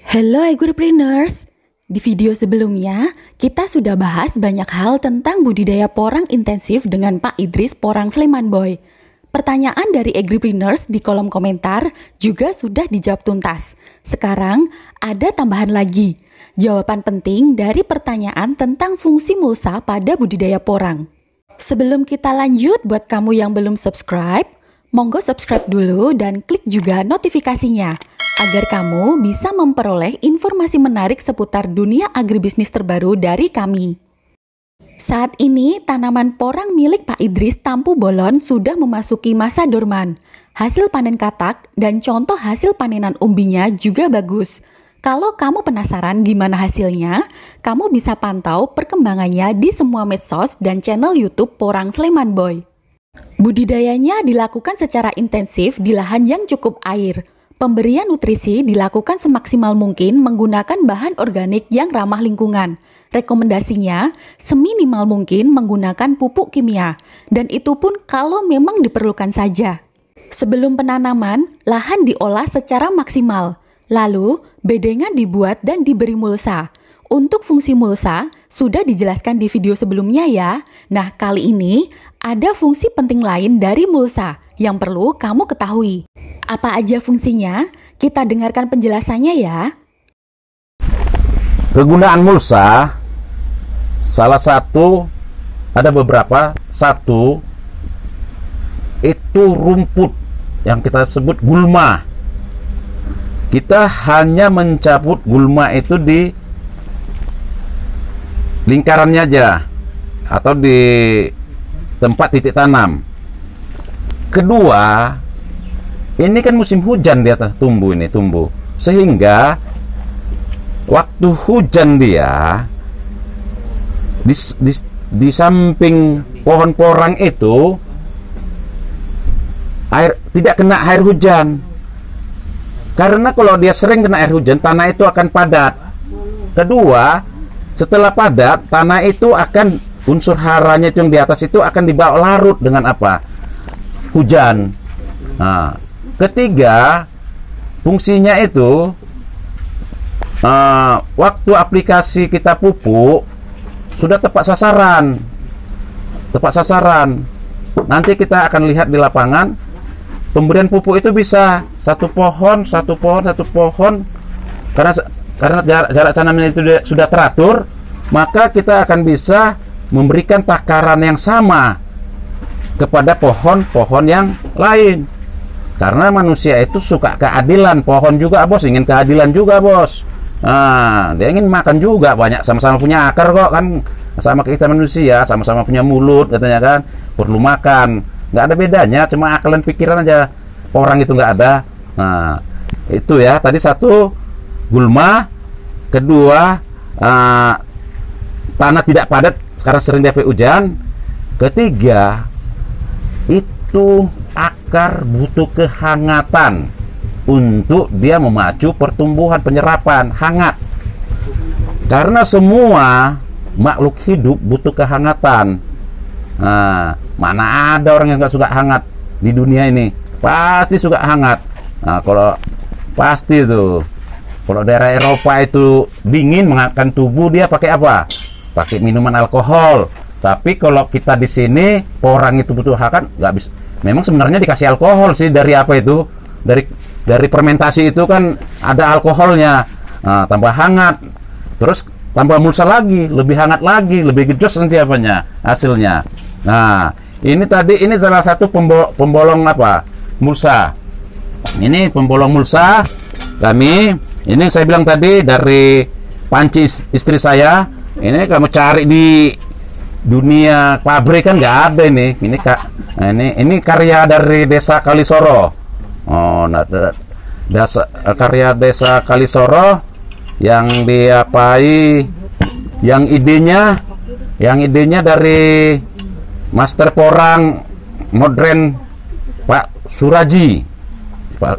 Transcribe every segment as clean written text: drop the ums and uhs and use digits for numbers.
Halo Agripreneurs, di video sebelumnya kita sudah bahas banyak hal tentang budidaya porang intensif dengan Pak Idris Porang Sleman Boy. Pertanyaan dari Agripreneurs di kolom komentar juga sudah dijawab tuntas. Sekarang ada tambahan lagi, jawaban penting dari pertanyaan tentang fungsi mulsa pada budidaya porang. Sebelum kita lanjut, buat kamu yang belum subscribe, monggo subscribe dulu dan klik juga notifikasinya, agar kamu bisa memperoleh informasi menarik seputar dunia agribisnis terbaru dari kami. Saat ini, tanaman porang milik Pak Idris Tampu Bolon sudah memasuki masa dorman. Hasil panen katak dan contoh hasil panenan umbinya juga bagus. Kalau kamu penasaran gimana hasilnya, kamu bisa pantau perkembangannya di semua medsos dan channel YouTube Porang Sleman Boy. Budidayanya dilakukan secara intensif di lahan yang cukup air. Pemberian nutrisi dilakukan semaksimal mungkin menggunakan bahan organik yang ramah lingkungan. Rekomendasinya, seminimal mungkin menggunakan pupuk kimia, dan itu pun kalau memang diperlukan saja. Sebelum penanaman, lahan diolah secara maksimal, lalu bedengan dibuat dan diberi mulsa. Untuk fungsi mulsa, sudah dijelaskan di video sebelumnya ya. Nah, kali ini ada fungsi penting lain dari mulsa yang perlu kamu ketahui. Apa aja fungsinya? Kita dengarkan penjelasannya ya. Kegunaan mulsa, salah satu, ada beberapa. Satu, itu rumput yang kita sebut gulma. Kita hanya mencabut gulma itu di lingkarannya aja, atau di tempat titik tanam. Kedua, ini kan musim hujan dia tumbuh, sehingga waktu hujan dia di samping pohon porang itu tidak kena air hujan, karena kalau dia sering kena air hujan, tanah itu akan padat. Kedua, setelah padat, tanah itu akan unsur haranya itu yang di atas itu akan dibawa larut dengan apa? Hujan. Nah, ketiga, fungsinya itu waktu aplikasi kita pupuk sudah tepat sasaran. Nanti kita akan lihat di lapangan, pemberian pupuk itu bisa satu pohon, karena jarak tanamnya itu sudah teratur, maka kita akan bisa memberikan takaran yang sama kepada pohon-pohon yang lain. Karena manusia itu suka keadilan, pohon juga bos, ingin keadilan juga bos. Nah, dia ingin makan juga banyak, sama-sama punya akar kok kan, sama kita manusia, sama-sama punya mulut katanya kan, perlu makan. Nggak ada bedanya, cuma akal dan pikiran aja. Orang itu nggak ada. Nah, itu ya, tadi satu, gulma. Kedua, tanah tidak padat, sekarang sering dapat hujan. Ketiga, itu akar butuh kehangatan untuk dia memacu pertumbuhan, penyerapan, hangat. Karena semua makhluk hidup butuh kehangatan. Nah, mana ada orang yang nggak suka hangat di dunia ini? Pasti suka hangat. Nah, kalau pasti tuh, kalau daerah Eropa itu dingin, menghangatkan tubuh, dia pakai apa? Pakai minuman alkohol. Tapi kalau kita di sini, porang itu butuh hangat, nggak bisa. Memang sebenarnya dikasih alkohol sih, dari apa itu? Dari fermentasi itu kan ada alkoholnya. Nah, tambah hangat. Terus tambah mulsa lagi, lebih hangat lagi, lebih gejos nanti apanya hasilnya. Nah, ini salah satu pembolong apa? Mulsa. Ini pembolong mulsa kami. Ini yang saya bilang tadi dari panci istri saya. Ini kamu cari di dunia pabrik kan nggak ada ini. Ini karya dari Desa Kalisoro. Oh, nah, karya Desa Kalisoro yang diapai, yang idenya dari Master Porang Modern Pak Suraji.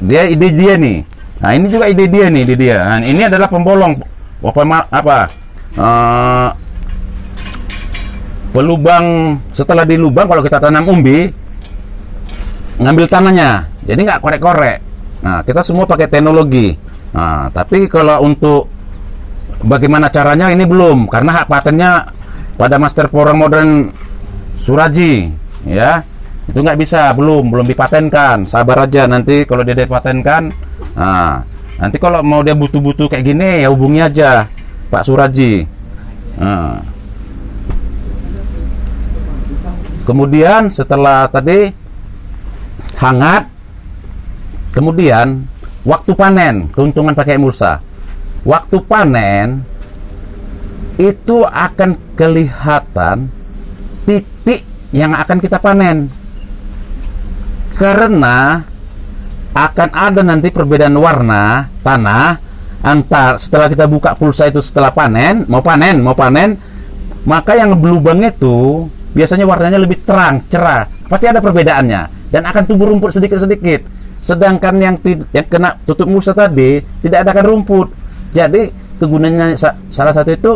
Dia ide dia nih. Nah, ini juga ide dia nih, Nah, ini adalah pembolong pelubang. Setelah dilubang, kalau kita tanam umbi, ngambil tanahnya, jadi nggak korek-korek. Nah, kita semua pakai teknologi. Nah, tapi kalau untuk bagaimana caranya ini belum, karena hak patennya pada Master Porang Modern Suraji, ya. Itu nggak bisa, belum dipatenkan. Sabar aja, nanti kalau dia dipatenkan, nah, nanti kalau mau dia butuh-butuh kayak gini ya hubungi aja Pak Suraji. Nah. Kemudian setelah tadi hangat, kemudian waktu panen, keuntungan pakai emulsa. Waktu panen itu akan kelihatan titik yang akan kita panen, karena akan ada nanti perbedaan warna tanah antar setelah kita buka pulsa itu setelah panen, mau panen, maka yang berlubang itu biasanya warnanya lebih terang, cerah, pasti ada perbedaannya dan akan tumbuh rumput sedikit-sedikit. Sedangkan yang kena tutup mulsa tadi tidak ada rumput. Jadi kegunaannya salah satu itu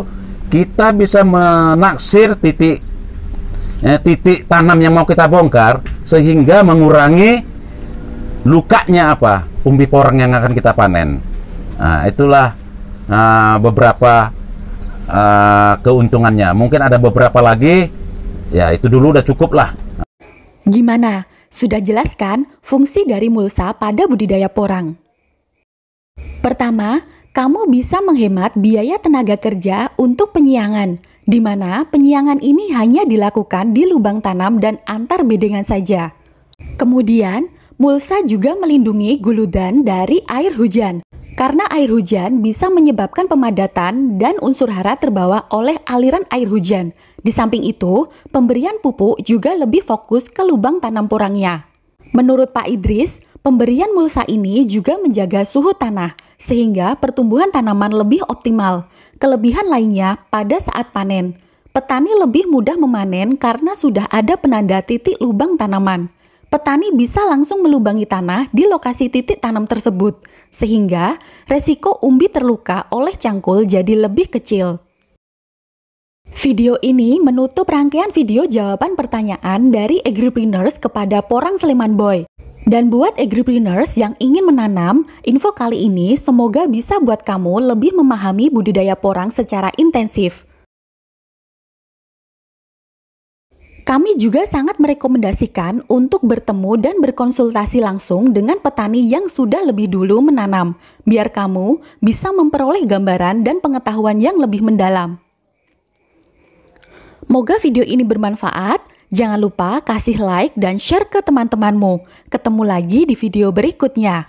kita bisa menaksir titik tanam yang mau kita bongkar sehingga mengurangi lukanya umbi porang yang akan kita panen. Nah, itulah beberapa keuntungannya. Mungkin ada beberapa lagi, ya itu dulu udah cukup lah. Gimana? Sudah jelaskan fungsi dari mulsa pada budidaya porang? Pertama, kamu bisa menghemat biaya tenaga kerja untuk penyiangan, di mana penyiangan ini hanya dilakukan di lubang tanam dan antar bedengan saja. Kemudian, mulsa juga melindungi guludan dari air hujan, karena air hujan bisa menyebabkan pemadatan dan unsur hara terbawa oleh aliran air hujan. Di samping itu, pemberian pupuk juga lebih fokus ke lubang tanam porangnya. Menurut Pak Idris, pemberian mulsa ini juga menjaga suhu tanah, sehingga pertumbuhan tanaman lebih optimal. Kelebihan lainnya pada saat panen, petani lebih mudah memanen karena sudah ada penanda titik lubang tanaman. Petani bisa langsung melubangi tanah di lokasi titik tanam tersebut, sehingga resiko umbi terluka oleh cangkul jadi lebih kecil. Video ini menutup rangkaian video jawaban pertanyaan dari agripreneurs kepada Porang Sleman Boy. Dan buat agripreneurs yang ingin menanam, info kali ini semoga bisa buat kamu lebih memahami budidaya porang secara intensif. Kami juga sangat merekomendasikan untuk bertemu dan berkonsultasi langsung dengan petani yang sudah lebih dulu menanam, biar kamu bisa memperoleh gambaran dan pengetahuan yang lebih mendalam. Moga video ini bermanfaat. Jangan lupa kasih like dan share ke teman-temanmu. Ketemu lagi di video berikutnya.